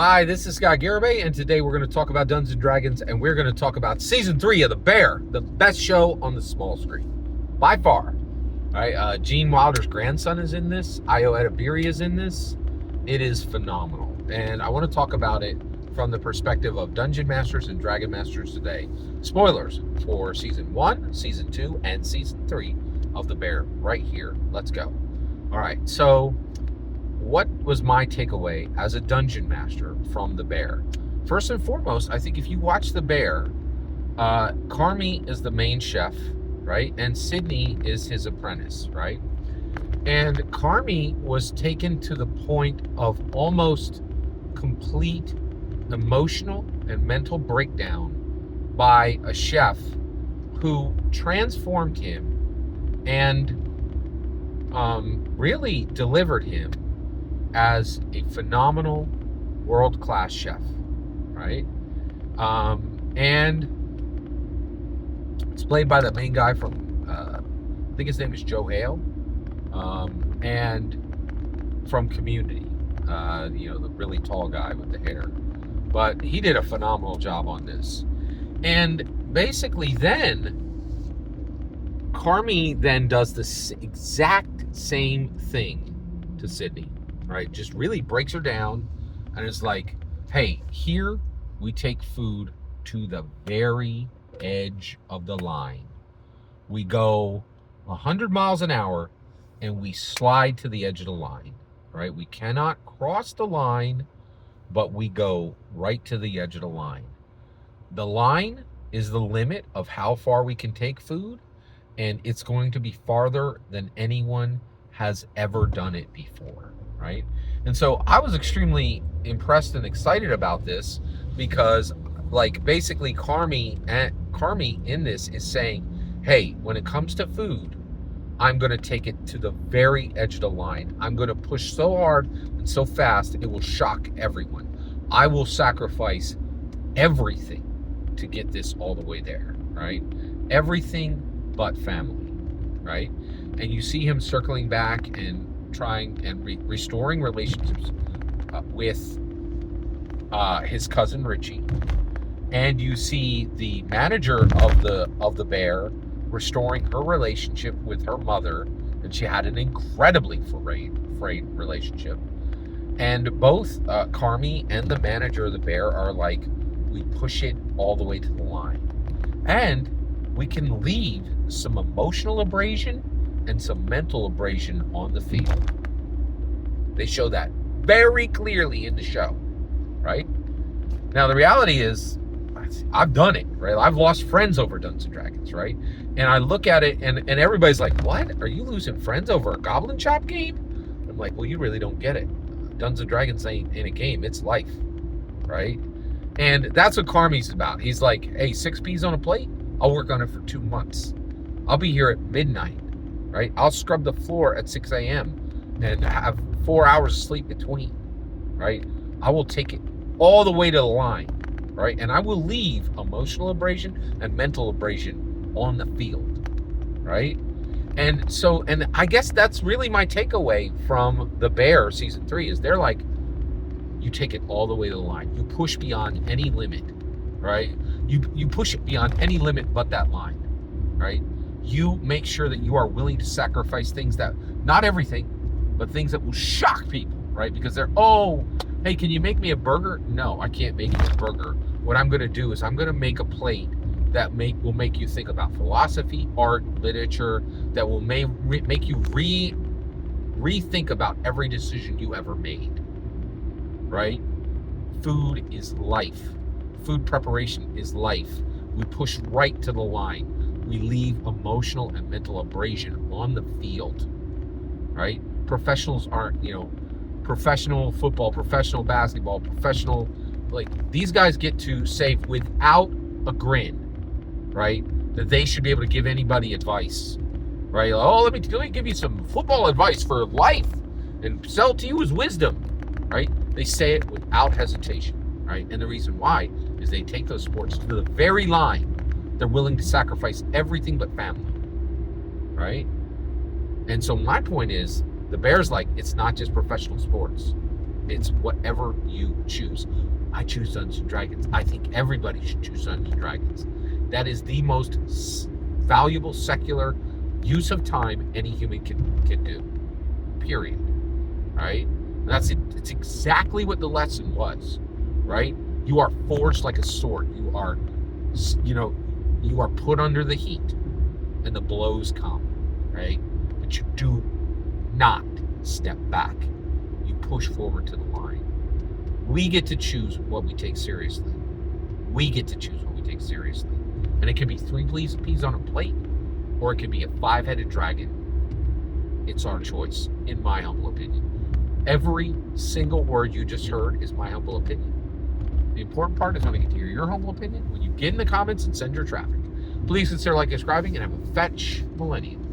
Hi, this is Scott Garibay, and today we're going to talk about Dungeons and Dragons, and we're going to talk about Season 3 of The Bear, the best show on the small screen, by far. All right, Gene Wilder's grandson is in this. IMHO Edebiri is in this. It is phenomenal, and I want to talk about it from the perspective of Dungeon Masters and Dragon Masters today. Spoilers for Season 1, Season 2, and Season 3 of The Bear right here. Let's go. All right, so what was my takeaway as a dungeon master from The Bear? First and foremost, I think if you watch The Bear, Carmy is the main chef, right? And Sydney is his apprentice, right? And Carmy was taken to the point of almost complete emotional and mental breakdown by a chef who transformed him and really delivered him as a phenomenal world-class chef, right? And it's played by the main guy from, I think his name is Joe Hale, and from Community, the really tall guy with the hair. But he did a phenomenal job on this. And basically then, Carmy then does the exact same thing to Sydney. Right, just really breaks her down and is like, hey, here we take food to the very edge of the line. We go 100 miles an hour and we slide to the edge of the line, right? We cannot cross the line, but we go right to the edge of the line. The line is the limit of how far we can take food, and it's going to be farther than anyone has ever done it before. Right? And so I was extremely impressed and excited about this because, like, basically Carmy in this is saying, hey, when it comes to food, I'm going to take it to the very edge of the line. I'm going to push so hard and so fast it will shock everyone. I will sacrifice everything to get this all the way there, right? Everything but family, right? And you see him circling back and trying and restoring relationships with his cousin Richie, and you see the manager of the Bear restoring her relationship with her mother, and she had an incredibly frayed relationship. And both Carmy and the manager of the Bear are like, we push it all the way to the line, and we can leave some emotional abrasion and some mental abrasion on the field. They show that very clearly in the show, right? Now, the reality is, I've done it, right? I've lost friends over Dungeons and Dragons, right? And I look at it, and everybody's like, what? Are you losing friends over a Goblin Chop game? I'm like, well, you really don't get it. Dungeons and Dragons ain't a game, it's life, right? And that's what Carmy's about. He's like, hey, 6 peas on a plate? I'll work on it for 2 months. I'll be here at midnight. Right? I'll scrub the floor at 6 a.m. and have 4 hours of sleep between, right? I will take it all the way to the line, right? And I will leave emotional abrasion and mental abrasion on the field, right? And so, and I guess that's really my takeaway from The Bear Season 3 is they're like, you take it all the way to the line. You push beyond any limit, right? You push it beyond any limit but that line, right? You make sure that you are willing to sacrifice things that, not everything, but things that will shock people, right? Because they're, oh, hey, can you make me a burger? No, I can't make you a burger. What I'm going to do is I'm going to make a plate that will make you think about philosophy, art, literature, that will make you rethink about every decision you ever made, right? Food is life. Food preparation is life. We push right to the line. We leave emotional and mental abrasion on the field, right? Professionals aren't, professional football, professional basketball, professional, like, these guys get to say without a grin, right, that they should be able to give anybody advice, right? Oh, let me give you some football advice for life and sell it to you as wisdom, right? They say it without hesitation, right? And the reason why is they take those sports to the very line. They're willing to sacrifice everything but family, right? And so my point is, the Bears, like, it's not just professional sports. It's whatever you choose. I choose Dungeons and Dragons. I think everybody should choose Dungeons and Dragons. That is the most valuable secular use of time any human can do. Period. Right? That's it. It's exactly what the lesson was. Right? You are forged like a sword. You are, you are put under the heat, and the blows come. Right? But you do not step back. You push forward to the line. We get to choose what we take seriously. We get to choose what we take seriously. And it can be 3 peas on a plate, or it could be a 5-headed dragon. It's our choice, in my humble opinion. Every single word you just heard is my humble opinion. The important part is when I get to hear your humble opinion, when you get in the comments and send your traffic. Please consider like, subscribing, and have a fetch millennium.